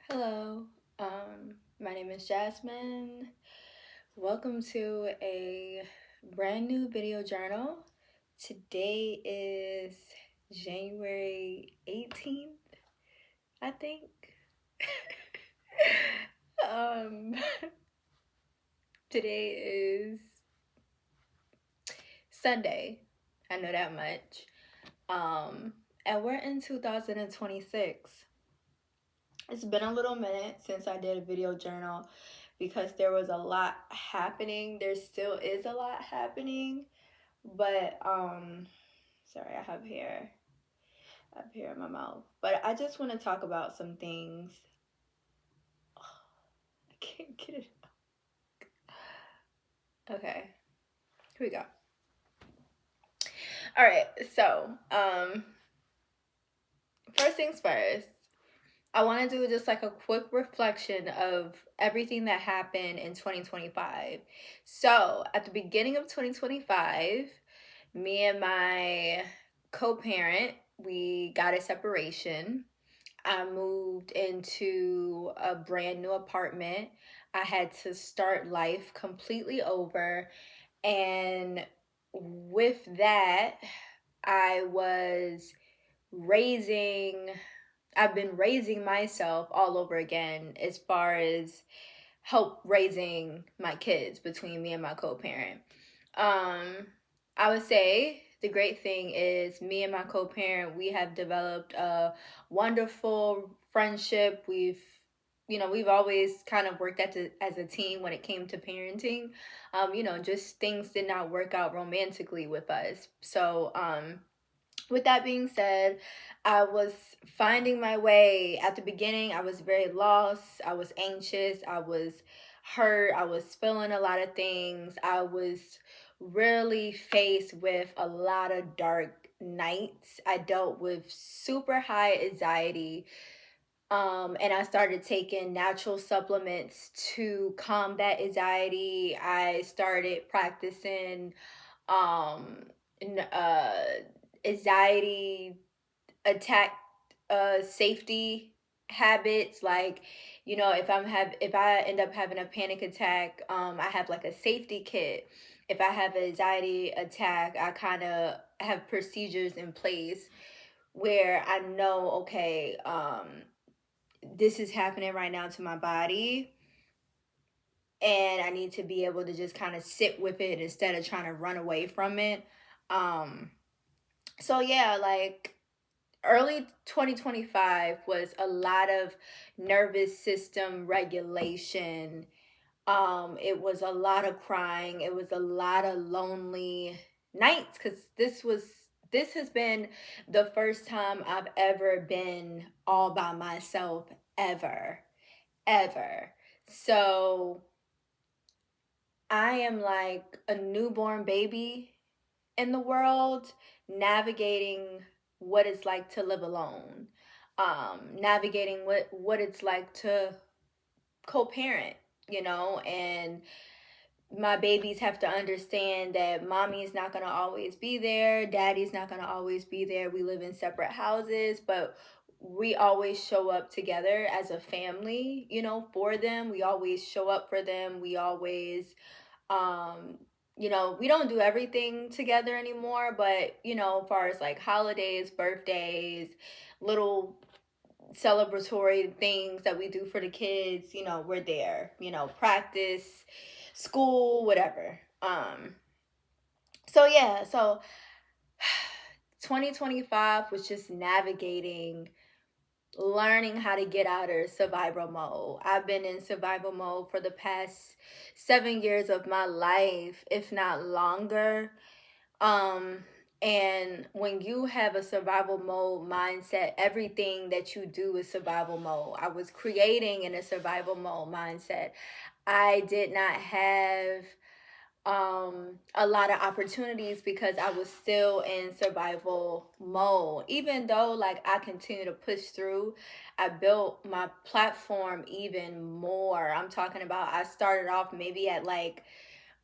Hello, my name is Jasmine. Welcome to a brand new video journal. Today is January 18th, I think. um, Today is Sunday. I know that much. And we're in 2026. It's been a little minute since I did a video journal because there was a lot happening. There still is a lot happening, but sorry, I have hair up here in my mouth. But I just want to talk about some things. I can't get it. Okay, here we go. All right, so first things first. I want to do just like a quick reflection of everything that happened in 2025. So, at the beginning of 2025, me and my co-parent, we got a separation. I moved into a brand new apartment. I had to start life completely over, and with that, I was raising I've been raising myself all over again as far as help raising my kids between me and my co-parent. Um, I would say the great thing is me and my co-parent, we have developed a wonderful friendship. We've always kind of worked as a team when it came to parenting. Just things did not work out romantically with us. So, with that being said, I was finding my way. At the beginning, I was very lost. I was anxious. I was hurt. I was feeling a lot of things. I was really faced with a lot of dark nights. I dealt with super high anxiety. And I started taking natural supplements to calm that anxiety. I started practicing um, n- uh, anxiety attack safety habits, like if I end up having a panic attack, I have like a safety kit. If I have an anxiety attack, I kind of have procedures in place where I know, okay, this is happening right now to my body, and I need to be able to just kind of sit with it instead of trying to run away from it. um so yeah, like early 2025 was a lot of nervous system regulation. It was a lot of crying. It was a lot of lonely nights because this has been the first time I've ever been all by myself, ever. So I am like a newborn baby in the world, navigating what it's like to live alone, navigating what it's like to co-parent, and my babies have to understand that mommy's not going to always be there, daddy's not going to always be there. We live in separate houses, but we always show up together as a family, for them. We always show up for them. We always um we don't do everything together anymore, but as far as like holidays, birthdays, little celebratory things that we do for the kids, we're there, practice, school, whatever. So 2025 was just navigating, learning how to get out of survival mode. I've been in survival mode for the past 7 years of my life, if not longer. Um, and when you have a survival mode mindset, everything that you do is survival mode. I was creating in a survival mode mindset. I did not have a lot of opportunities because I was still in survival mode. Even though like I continue to push through, I built my platform even more. I'm talking about I started off maybe at like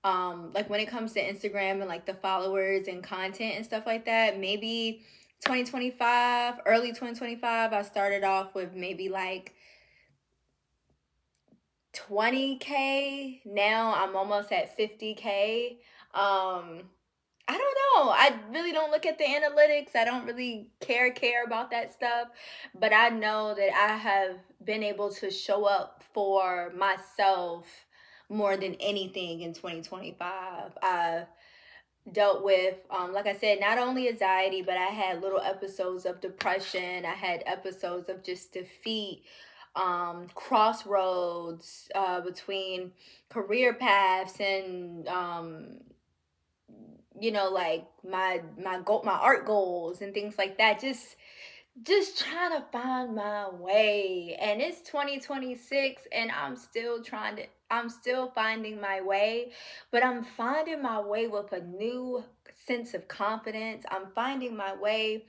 when it comes to Instagram and like the followers and content and stuff like that, maybe 2025, early 2025, I started off with maybe like 20K. Now I'm almost at 50K. I don't know. I really don't look at the analytics. I don't really care about that stuff. But I know that I have been able to show up for myself more than anything in 2025. I dealt with, like I said, not only anxiety, but I had little episodes of depression. I had episodes of just defeat, crossroads between career paths and like my art goals and things like that. Just trying to find my way. And it's 2026 and I'm still finding my way, but I'm finding my way with a new sense of confidence. I'm finding my way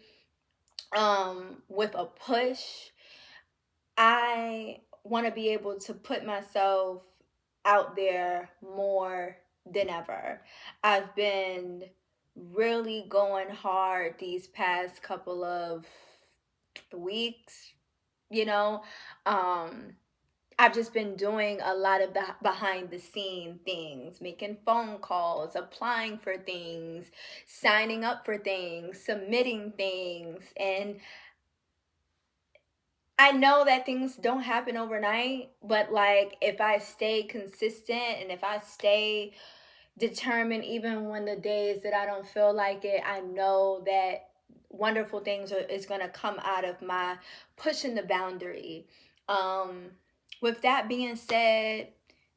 with a push. I want to be able to put myself out there more than ever. I've been really going hard these past couple of weeks, you know. Um I've just been doing a lot of the behind the scene things, making phone calls, applying for things, signing up for things, submitting things, and I know that things don't happen overnight, but like if I stay consistent and if I stay determined, even when the days that I don't feel like it, I know that wonderful is going to come out of my pushing the boundary. Um, with that being said,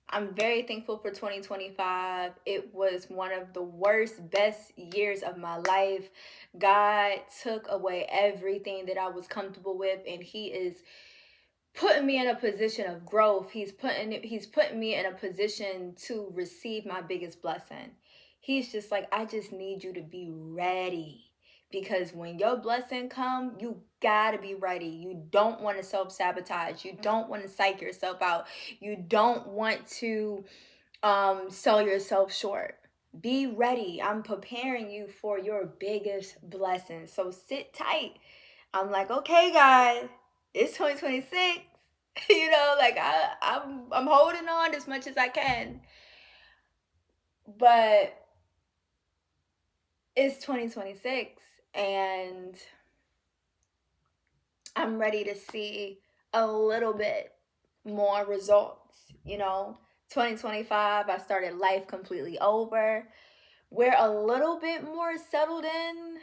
I'm very thankful for 2025. It was one of the worst, best years of my life. God took away everything that I was comfortable with, and He is putting me in a position of growth. He's putting me in a position to receive my biggest blessing. He's just like, I just need you to be ready. Because when your blessing come, you gotta be ready. You don't want to self-sabotage. You don't want to psych yourself out. You don't want to sell yourself short. Be ready. I'm preparing you for your biggest blessing. So sit tight. I'm like, okay, God, it's 2026. Like I'm holding on as much as I can. But it's 2026 and I'm ready to see a little bit more results. 2025, I started life completely over. We're a little bit more settled in,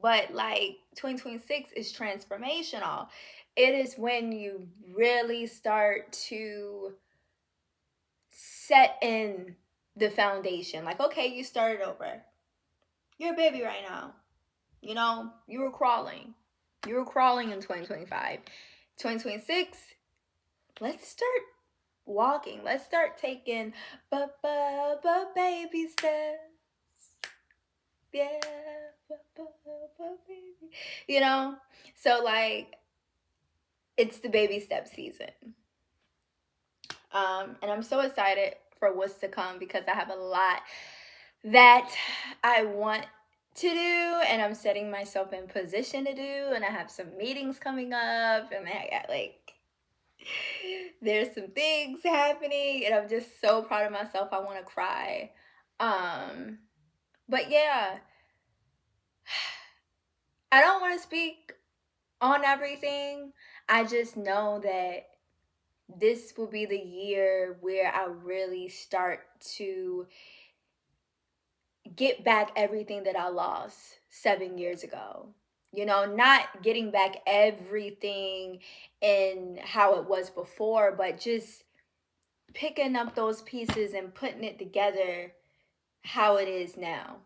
but like 2026 is transformational. It is when you really start to set in the foundation. Like, okay, you started over. You're a baby right now. You were crawling. You were crawling in 2025. 2026, let's start walking. Let's start taking baby steps. Yeah, baby. So like it's the baby step season. And I'm so excited for what's to come because I have a lot that I want to do and I'm setting myself in position to do, and I have some meetings coming up and I got like there's some things happening and I'm just so proud of myself. I want to cry. But yeah, I don't want to speak on everything. I just know that this will be the year where I really start to get back everything that I lost 7 years ago. Not getting back everything in how it was before, but just picking up those pieces and putting it together how it is now.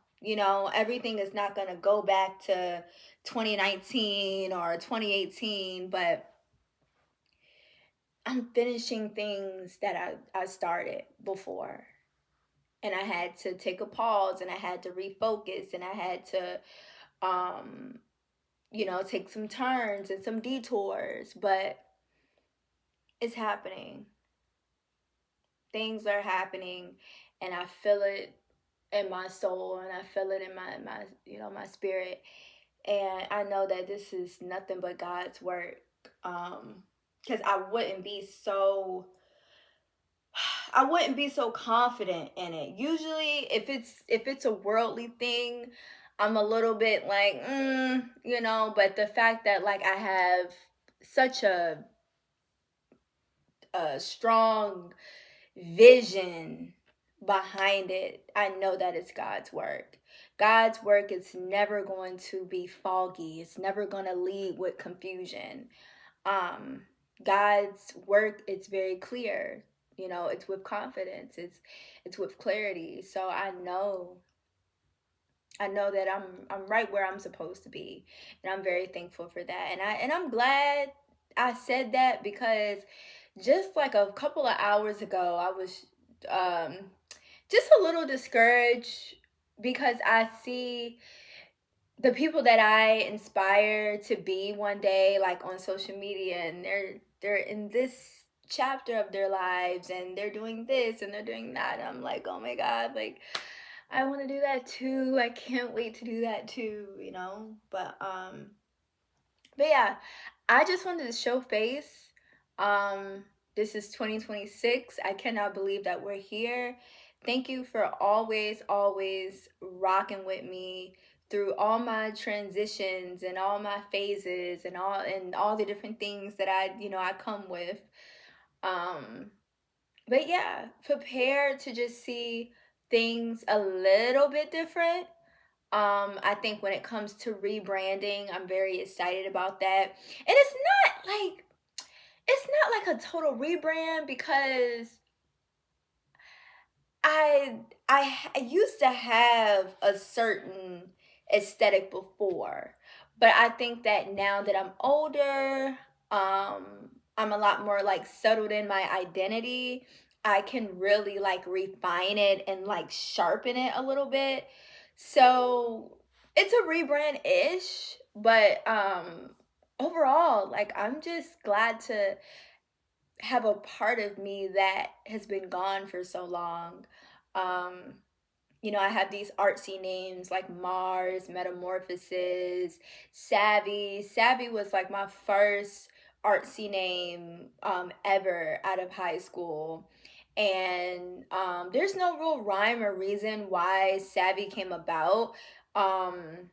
Everything is not going to go back to 2019 or 2018, but I'm finishing things that I started before. And I had to take a pause and I had to refocus and I had to, take some turns and some detours. But it's happening. Things are happening and I feel it in my soul and I feel it in my spirit. And I know that this is nothing but God's work. because I wouldn't be so confident in it. Usually if it's a worldly thing, I'm a little bit like, but the fact that like I have such a strong vision behind it, I know that it's God's work. God's work is never going to be foggy. It's never going to lead with confusion. um God's work, it's very clear. It's with confidence. It's with clarity. So I know that I'm right where I'm supposed to be, and I'm very thankful for that. And I'm glad I said that, because just like a couple of hours ago, I was um just a little discouraged, because I see the people that I inspire to be one day, like on social media, and they're in this chapter of their lives, and they're doing this and they're doing that. And I'm like, oh my God, like I want to do that too. I can't wait to do that too. But yeah, I just wanted to show face. Um, this is 2026. I cannot believe that we're here. Thank you for always rocking with me through all my transitions and all my phases and all the different things that I come with. Um, but yeah, prepare to just see things a little bit different. I think when it comes to rebranding, I'm very excited about that. And it's not like a total rebrand, because I I used to have a certain aesthetic before, but I think that now that I'm older, I'm a lot more like settled in my identity. I can really like refine it and like sharpen it a little bit. So it's a rebrand ish, but overall, like I'm just glad to have a part of me that has been gone for so long. Um, I have these artsy names like Mars, Metamorphosis, Savvy. Savvy was like my first artsy name ever out of high school. And there's no real rhyme or reason why Savvy came about. Um,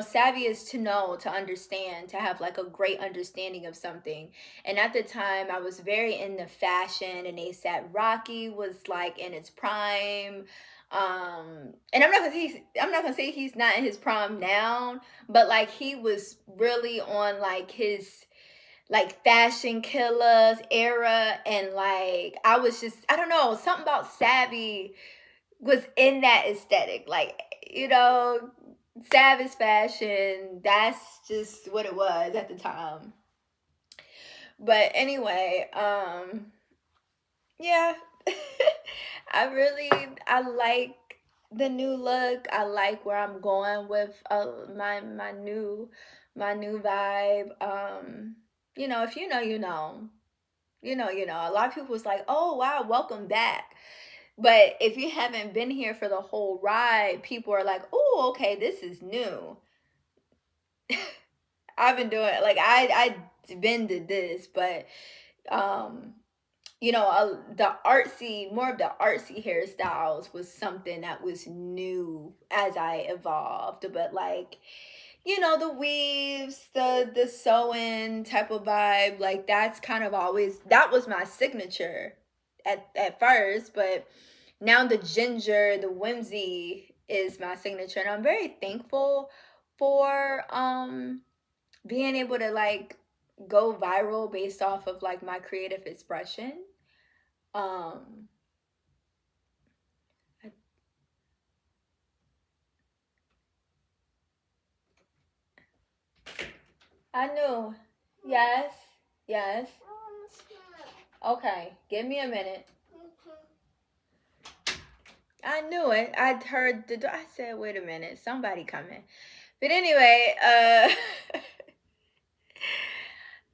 Savvy is to know, to understand, to have like a great understanding of something. And at the time, I was very into fashion, and they said Rocky was like in its prime. And I'm not gonna say he's not in his prime now, but like he was really on like his like fashion killers era. And like I don't know, something about Savvy was in that aesthetic. Like, Savage fashion, that's just what it was at the time. But anyway, yeah. I like the new look. I like where I'm going with my new vibe. If you know, you know. A lot of people was like, "Oh wow, welcome back." But if you haven't been here for the whole ride, people are like, "Oh, okay, this is new." I've been doing like I been to this, but um, the artsy, more of the artsy hairstyles was something that was new as I evolved. But like, the weaves, the sewing type of vibe, like that's kind of always that was my signature at first. But now the ginger, the whimsy is my signature, and I'm very thankful for being able to like go viral based off of like my creative expression. um i, I knew. Yes, yes. Okay, give me a minute. I knew it. I heard I said, wait a minute, somebody coming. But anyway,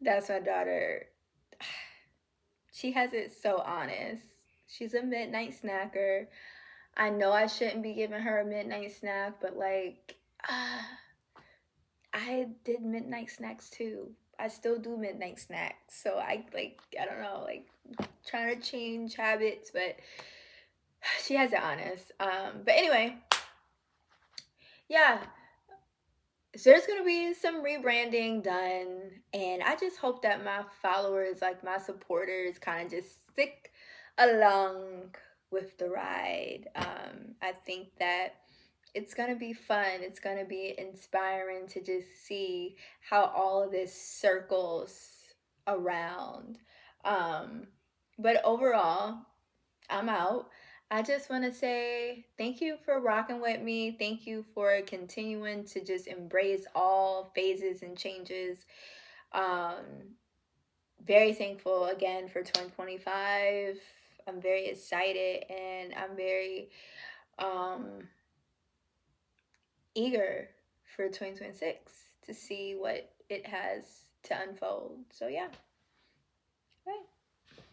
that's my daughter. She has it so honest. She's a midnight snacker. I know I shouldn't be giving her a midnight snack, but like, I did midnight snacks too. I still do midnight snacks. So I don't know, like trying to change habits, but she has it honest. But anyway, yeah. So there's gonna be some rebranding done, and I just hope that my followers, like my supporters, kind of just stick along with the ride. I think that it's gonna be fun. It's gonna be inspiring to just see how all of this circles around. Um, but overall, I'm out. I just want to say thank you for rocking with me. Thank you for continuing to just embrace all phases and changes. Um, Very thankful again for 2025. I'm very excited and I'm very um, eager for 2026 to see what it has to unfold. So, yeah.